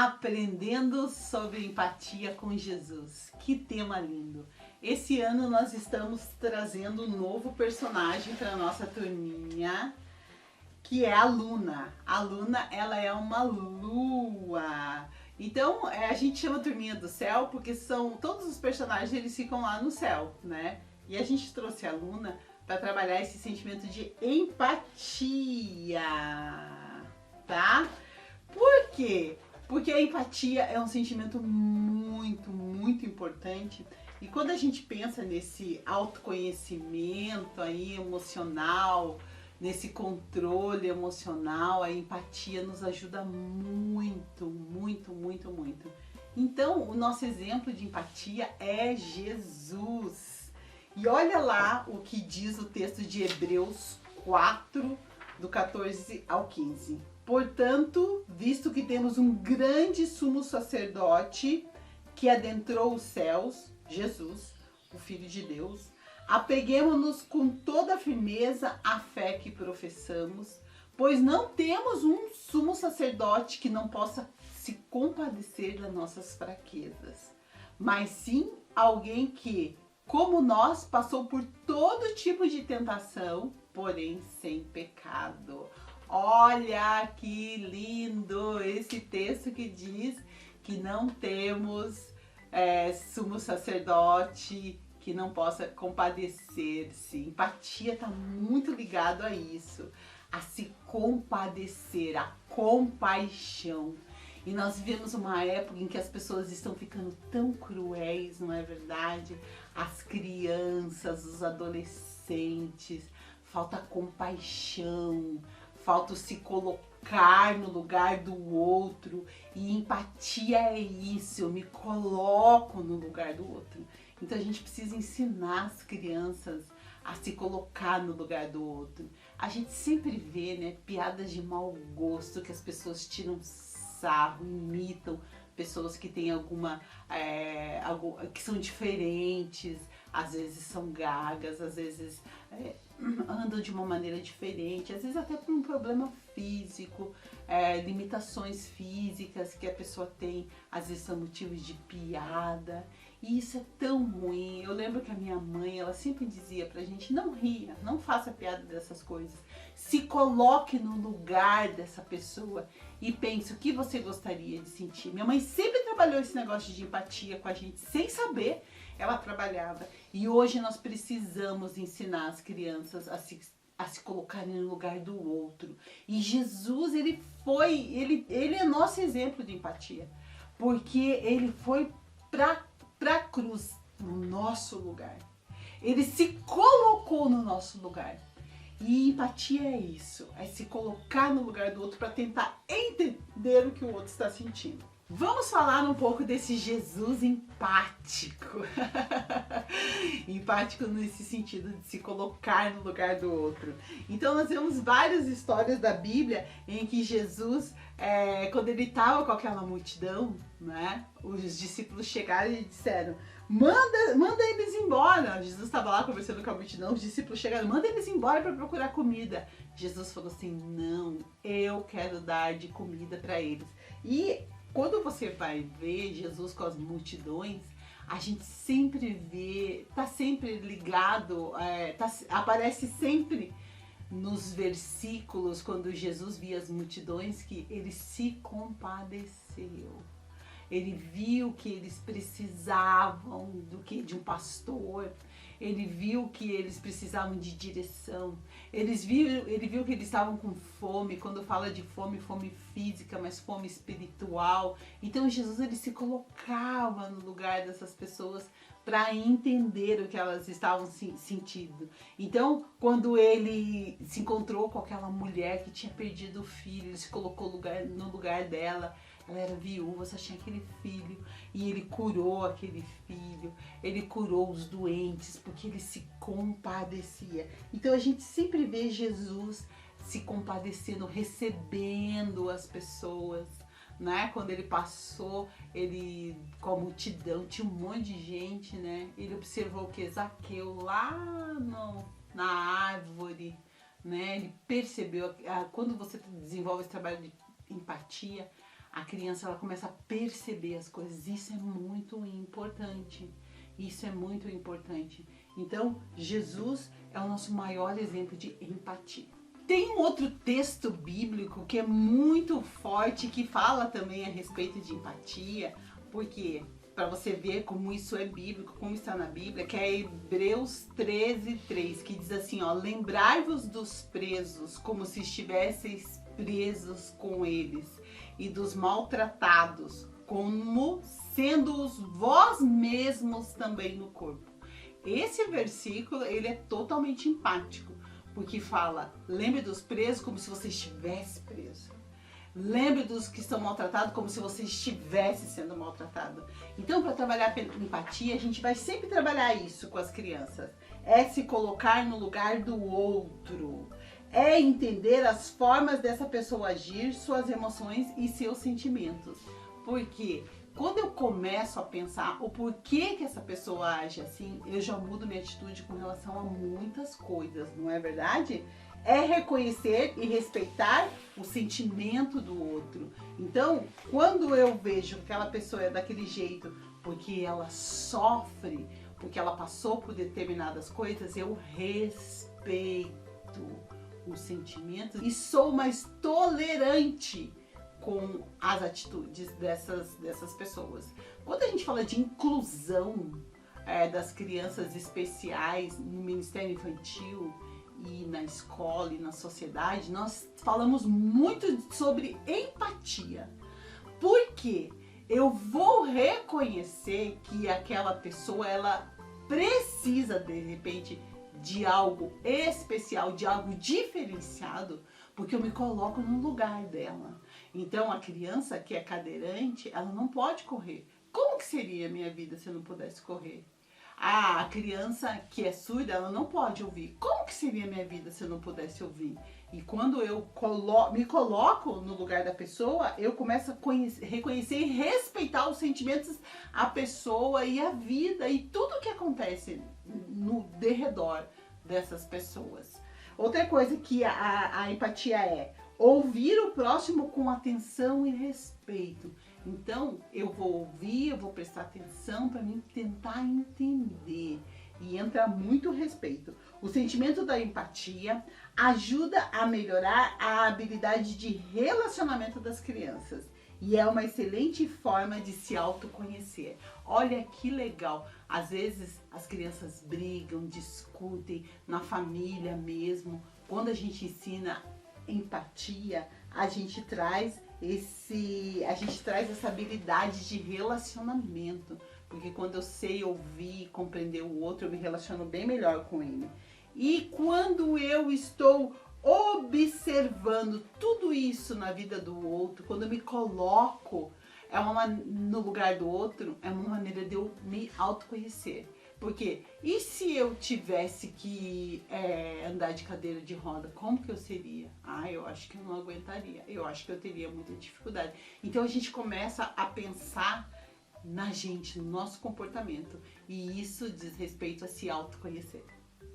Aprendendo sobre empatia com Jesus. Que tema lindo! Esse ano nós estamos trazendo um novo personagem para a nossa turminha, que é a Luna. A Luna, ela é uma lua. Então, a gente chama a turminha do céu porque são todos os personagens, eles ficam lá no céu, né? E a gente trouxe a Luna para trabalhar esse sentimento de empatia, tá? Por quê? Porque a empatia é um sentimento muito importante. E quando a gente pensa nesse autoconhecimento aí emocional, nesse controle emocional, a empatia nos ajuda muito. Então, o nosso exemplo de empatia é Jesus. E olha lá o que diz o texto de Hebreus 4, do 14 ao 15. Portanto, visto que temos um grande sumo sacerdote que adentrou os céus, Jesus, o Filho de Deus, apeguemo-nos com toda a firmeza à fé que professamos, pois não temos um sumo sacerdote que não possa se compadecer das nossas fraquezas, mas sim alguém que, como nós, passou por todo tipo de tentação, porém sem pecado. Olha que lindo esse texto que diz que não temos sumo sacerdote que não possa compadecer-se. Empatia está muito ligado a isso, a se compadecer, a compaixão. E nós vivemos uma época em que as pessoas estão ficando tão cruéis, não é verdade? As crianças, os adolescentes, falta compaixão, falta se colocar no lugar do outro. E empatia é isso, eu me coloco no lugar do outro. Então a gente precisa ensinar as crianças a se colocar no lugar do outro. A gente sempre vê, né, piadas de mau gosto que as pessoas tiram sarro, imitam pessoas que têm que são diferentes, às vezes são gagas, às vezes andam de uma maneira diferente, às vezes até por um problema físico, limitações físicas que a pessoa tem, às vezes são motivos de piada. E isso é tão ruim. Eu lembro que a minha mãe, ela sempre dizia pra gente, não ria, não faça piada dessas coisas. Se coloque no lugar dessa pessoa e pense o que você gostaria de sentir. Minha mãe sempre trabalhou esse negócio de empatia com a gente, sem saber, ela trabalhava. E hoje nós precisamos ensinar as crianças a se colocarem no lugar do outro. E Jesus, ele é nosso exemplo de empatia. Porque ele foi pra cruz, no nosso lugar. Ele se colocou no nosso lugar. E empatia é isso, é se colocar no lugar do outro para tentar entender o que o outro está sentindo. Vamos falar um pouco desse Jesus empático. Empático nesse sentido de se colocar no lugar do outro. Então nós vemos várias histórias da Bíblia em que Jesus, quando ele estava com aquela multidão, né, os discípulos chegaram e disseram, manda eles embora. Jesus estava lá conversando com a multidão, os discípulos chegaram, manda eles embora para procurar comida. Jesus falou assim, não, eu quero dar de comida para eles. E quando você vai ver Jesus com as multidões, a gente sempre vê, tá sempre ligado, aparece sempre nos versículos, quando Jesus via as multidões, que ele se compadeceu. Ele viu que eles precisavam de um pastor. Ele viu que eles precisavam de direção. Ele viu que eles estavam com fome. Quando fala de fome, fome física, mas fome espiritual. Então Jesus, ele se colocava no lugar dessas pessoas para entender o que elas estavam sentindo. Então, quando ele se encontrou com aquela mulher que tinha perdido o filho, ele se colocou no lugar dela. Ela era viúva, só tinha aquele filho, e ele curou aquele filho, ele curou os doentes, porque ele se compadecia. Então a gente sempre vê Jesus se compadecendo, recebendo as pessoas, né? Quando ele passou, ele com a multidão, tinha um monte de gente, né? Ele observou que Zaqueu lá na árvore, né? Ele percebeu, quando você desenvolve esse trabalho de empatia, a criança ela começa a perceber as coisas. Isso é muito importante. Isso é muito importante. Então, Jesus é o nosso maior exemplo de empatia. Tem um outro texto bíblico que é muito forte, que fala também a respeito de empatia, porque para você ver como isso é bíblico, como está na Bíblia, que é Hebreus 13:3, que diz assim, ó: lembrai-vos dos presos como se estivesseis presos com eles, e dos maltratados como sendo-os vós mesmos também no corpo. Esse versículo, ele é totalmente empático, porque fala, lembre dos presos como se você estivesse preso. Lembre dos que estão maltratados como se você estivesse sendo maltratado. Então, para trabalhar empatia, a gente vai sempre trabalhar isso com as crianças. É se colocar no lugar do outro. É entender as formas dessa pessoa agir, suas emoções e seus sentimentos. Porque quando eu começo a pensar o porquê que essa pessoa age assim, eu já mudo minha atitude com relação a muitas coisas, não é verdade? É reconhecer e respeitar o sentimento do outro. Então, quando eu vejo que aquela pessoa é daquele jeito porque ela sofre, porque ela passou por determinadas coisas, eu respeito os sentimentos e sou mais tolerante com as atitudes dessas pessoas. Quando a gente fala de inclusão das crianças especiais no Ministério Infantil e na escola e na sociedade, nós falamos muito sobre empatia. Porque eu vou reconhecer que aquela pessoa, ela precisa, de repente, de algo especial, de algo diferenciado, porque eu me coloco no lugar dela. Então, a criança que é cadeirante, ela não pode correr. Como que seria a minha vida se eu não pudesse correr? A criança que é surda, ela não pode ouvir. Como que seria a minha vida se eu não pudesse ouvir? E quando eu me coloco no lugar da pessoa, eu começo a reconhecer e respeitar os sentimentos, a pessoa e a vida e tudo que acontece no derredor dessas pessoas. Outra coisa que a empatia é ouvir o próximo com atenção e respeito. Então, eu vou ouvir, eu vou prestar atenção para mim tentar entender. E entra muito respeito. O sentimento da empatia ajuda a melhorar a habilidade de relacionamento das crianças. E é uma excelente forma de se autoconhecer. Olha que legal. Às vezes as crianças brigam, discutem na família mesmo. Quando a gente ensina empatia, a gente traz essa habilidade de relacionamento, porque quando eu sei ouvir e compreender o outro, eu me relaciono bem melhor com ele. E quando eu estou observando tudo isso na vida do outro, quando eu me coloco no lugar do outro, é uma maneira de eu me autoconhecer. Porque, e se eu tivesse que andar de cadeira de roda, como que eu seria? Eu acho que eu não aguentaria, eu acho que eu teria muita dificuldade. Então a gente começa a pensar na gente, no nosso comportamento, e isso diz respeito a se autoconhecer.